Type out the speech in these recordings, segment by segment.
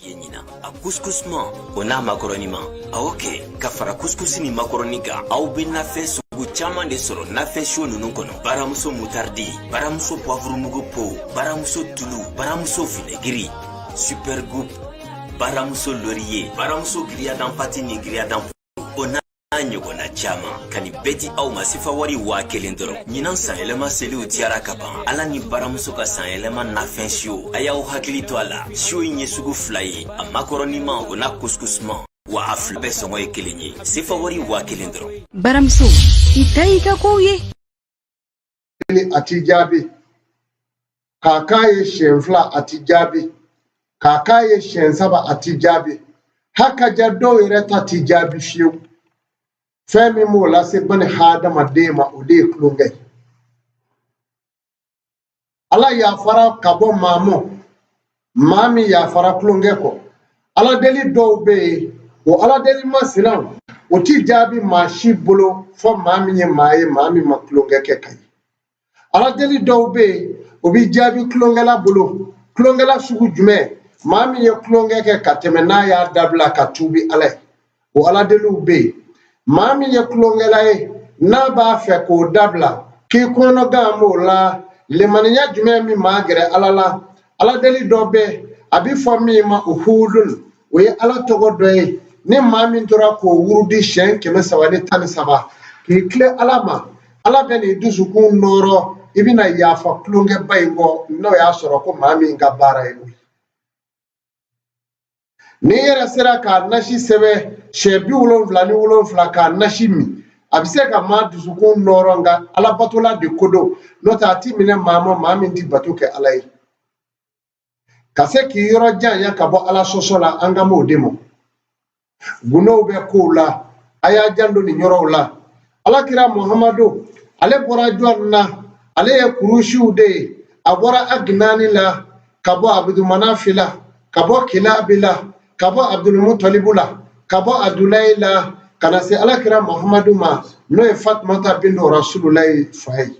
yenyina a couscousman ona macaroni a ok ka fara couscous ni macaroni ka aw be nafe sugu caman de sɔrɔ nafe show nunu kɔnɔ baramuso mutardi baramuso poivre mugu po baramuso tulu baramuso vinaigrette super goût baramuso laurier baramuso grillade en pâte ni grillade en ona ɲɔgɔnna caman kani beti aw ma sifa wari 1000 dɔrɔn ɲinan san yɛlɛma seliw tiyara ka ban ala ni baramuso ka san yɛlɛma nafɛn siyo a y'aw hakili to a la siyo in ye sugu 2 ye a makaroniman o na couscousman wa a fila bɛɛ sɔngɔ ye 1 ye sifa wari 1000 dɔrɔn baramuso i ta i ka kow ye a ti jaabi k'a ye siɲɛ 2 a ti jaabi k'a ye siɲɛ 3 a ti jaabi hakaja dɔw yɛrɛ ta ti jaabi fiyewu fɛn min b'o lase bani hadamaden ma o de ye kulonkɛ ala yafara ka bɔ maa min yafara kulonkɛ kɔ ala deli dɔw bɛ yen o ala deli masilan o ti jaabi maa si bolo fɔ maa min ye maa min ma kulonkɛ kɛ ka ye ala deli dɔw bɛ yen o bi jaabi kulonkɛla bolo kulonkɛla sugu jumɛn maa min ye kulonkɛ kɛ ka tɛmɛ n'a y'a dabila ka tuubi ala ye o ala deliw bɛ yen maa min ye kulonkɛla ye n'a b'a fɛ k'o dabila k'i kɔnɔ gan m'o la lemaniya jumɛn min maa gɛrɛ ala la ala deli dɔ bɛ a bi fɔ min ma uhudun o ye ala tɔgɔ dɔ ye ni maa min tora k'o wurudi siɲɛ 313 k'i tile ala ma ala bɛ n'i dusukun nɔrɔ i bɛna yafa kulonkɛba in kɔ n'o y'a sɔrɔ ko maa min ka baara ye o ye ni yɛrɛ sera k'a nasi sɛbɛ sɛ 77 k'a nasi min a bɛ se ka maa dusukun nɔrɔ nka ala batola de ko don n'o tɛ a ti minɛ maa min ti bato kɛ ala ye ka se k'i yɔrɔ janya ka bɔ ala sɔsɔ la an ka m'o de ma gunow bɛ kow la a y'a janto nin yɔrɔw la alakira muhamadu ale bɔra jɔn na ale ye kurusiw de ye a bɔra aginani la ka bɔ abudumanafi la ka bɔ kilabi la ka bɔ abdulmutalibu la ka bɔ adulayi la ka na se alakira muhamadu ma n'o ye fatumata bintu rasululayi fa ye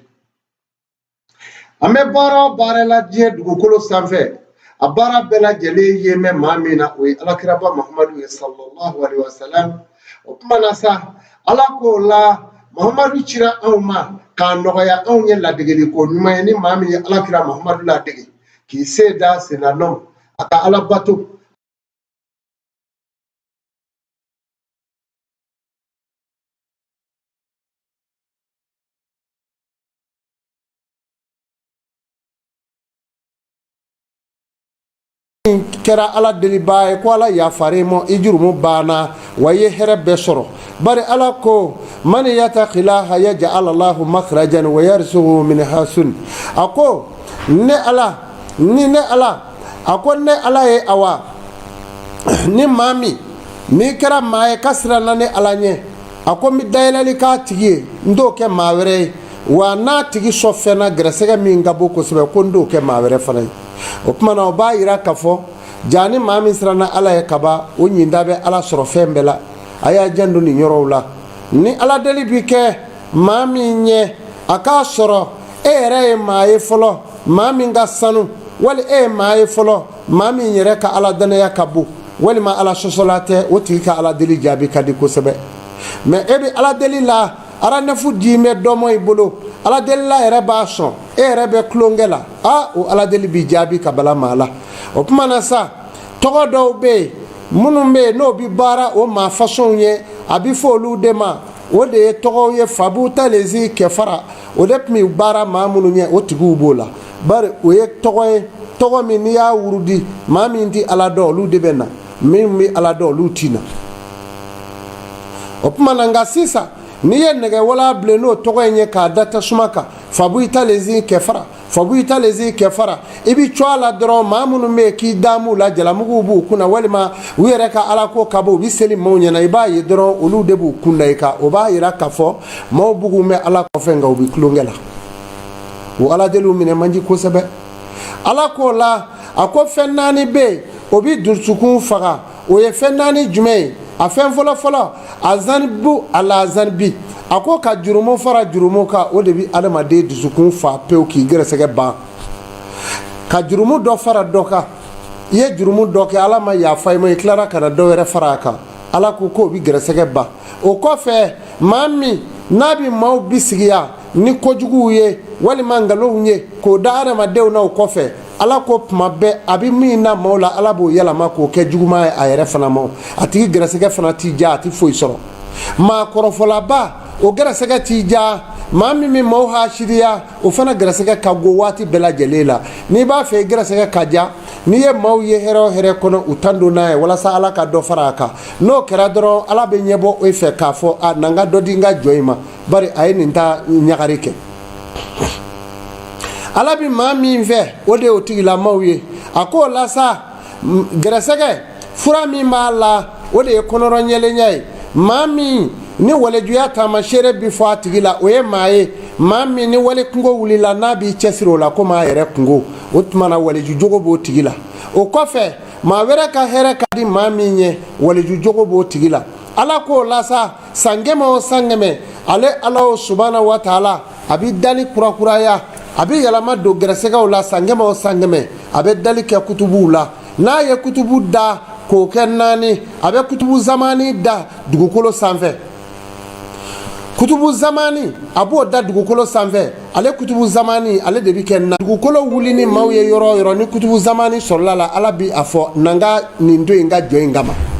an bɛ baara o baara la diɲɛ dugukolo sanfɛ a baara bɛɛ lajɛlen ye mɛn maa min na o ye alakiraba muhamadu ye sallallahu alaihi wasallam o kuma na sa ala k'o la muhamadu cira anw ma k'a nɔgɔya anw ye ladegeliko ɲuman ye ni maa min ye alakira muhamadu ladege k'i se da senanɔ a ka ala bato kɛra ala deliba ye ko ala yafare mo i jurumu banna wa ye hɛrɛ bɛɛ sɔrɔ bari ala ko man yattaqillaha yaj'al Allahu makhrajan wa yarzuqhu min hasun a ko ne ala a ko ne ala ye awa ni maa min kɛra maa ye ka siranna ne ala ɲɛ a ko n bɛ dayɛlɛli k'a tigi ye n t'o kɛ maa wɛrɛ ye wa n'a tigi sɔn fɛnna gɛrɛsɛgɛ min ka bon kosɛbɛ ko n t'o kɛ maa wɛrɛ fana ye o kuma na o b'a yira k'a fɔ jani maa min siranna ala ye kaba o ɲinda bɛ ala sɔrɔ fɛn bɛɛ la a y'a janto nin yɔrɔw la ni ala deli bi kɛ maa min ɲɛ a k'a sɔrɔ e yɛrɛ ye maa ye fɔlɔ maa min ka sanu wali e ye maa ye fɔlɔ maa min yɛrɛ ka ala danaya ka bon walima ala sɔsɔla tɛ o tigi ka ala deli jaabi ka di kosɛbɛ mɛ e bɛ ala deli la aranefu di mɛ dɔmɔ i bolo ala deli la yɛrɛ b'a sɔn e yɛrɛ bɛ kulonkɛ la o ala deli bi jaabi ka bala maa la o kuma na sa tɔgɔ dɔw bɛ yen minnu bɛ yen n'o bi baara o maa fasɔnw ye a bi fɔ olu de ma o de ye tɔgɔw ye fabu talezi kɛfara o de tun bɛ baara maa minnu ɲɛ o tigiw b'o la bari o ye tɔgɔ ye tɔgɔ min n'i y'a wurudi maa min ti ala dɔn olu de bɛ na min bɛ ala dɔn olu ti na o kuma na nka sisan n'i ye nɛgɛwala bilen n'o tɔgɔ in ye k'a da tasuma kan fabu talezi kɛfara i bi cɔ a la dɔrɔn maa minnu bɛ yen k'i damu la jalamuguw b'u kunna walima u yɛrɛ ka ala ko ka bɔ u bi seli maaw ɲɛna i b'a ye dɔrɔn olu de b'u kun da i kan o b'a yira k'a fɔ maaw bugu mɛn ala kɔfɛ nka u bi tulonkɛ la o ala deliw minɛ man di kosɛbɛ ala k'o la a ko fɛn 4 bɛ yen o bi dusukun faga o ye fɛn 4 jumɛn ye a fɛn fɔlɔ a zanibu ala zanibi a ko ka jurumu fara jurumu kan o de bi adamaden dusukun fa pewu k'i gɛrɛsɛgɛ ban ka jurumu dɔ fara dɔ kan i ye jurumu dɔ kɛ ala ma yafa i ma i tilara ka na dɔ wɛrɛ fara a kan ala ko k'o bi gɛrɛsɛgɛ ban o kɔfɛ maa min n'a bi maaw bisigiya ni kojuguw ye walima nkalonw ye k'o da adamadenw na o kɔfɛ ala ko tuma bɛɛ a bi min na maaw la ala b'o yɛlɛma k'o kɛ juguman ye a yɛrɛ fana ma a tigi gɛrɛsɛgɛ fana t'i ja a ti foyi sɔrɔ maa kɔrɔfɔlaba o gɛrɛsɛgɛ t'i ja maa min min maaw hasiriya o fana gɛrɛsɛgɛ ka go waati bɛɛ lajɛlen la n'i b'a fɛ i gɛrɛsɛgɛ ka ja n'i ye maaw ye hɛrɛ o hɛrɛ kɔnɔ u tan don n'a ye walasa ala ka dɔ fara a kan n'o kɛra dɔrɔn ala bɛ ɲɛbɔ e fɛ k'a fɔ a na n ka dɔ di n ka jɔ in ma bari a ye nin ta ɲagari kɛ ala bi maa min fɛ o de ye o tigilamaw ye a ko o la sa gɛrɛsɛgɛ fura min b'a la o de ye kɔnɔrɔ ɲɛlenya ye maa min ni walejuya taamasere bi fɔ a tigi la o ye maa ye maa min ni wale kungo wulila n'a b'i cɛsiri o la komi a yɛrɛ kungo o tuma na waleju jogo b'o tigi la o kɔfɛ maa wɛrɛ ka hɛrɛ ka di maa min ye waleju jogo b'o tigi la ala k'o la sa san kɛmɛ o san kɛmɛ ale ala o subahana wa taala a bi dali kurakuraya a bi yɛlɛma don gɛrɛsɛgɛw la san kɛmɛ o san kɛmɛ a bɛ dali kɛ kutubuw la n'a ye kutubu da k'o kɛ 4 a bɛ kutubu zamani da dugukolo sanfɛ kutubu zamani a b'o da dugukolo sanfɛ ale kutubu zamani ale de bi kɛ na dugukolo wuli ni maaw ye yɔrɔ o yɔrɔ ni kutubu zamani sɔrɔla la ala bi a fɔ na n ka nin don in ka jɔ in kama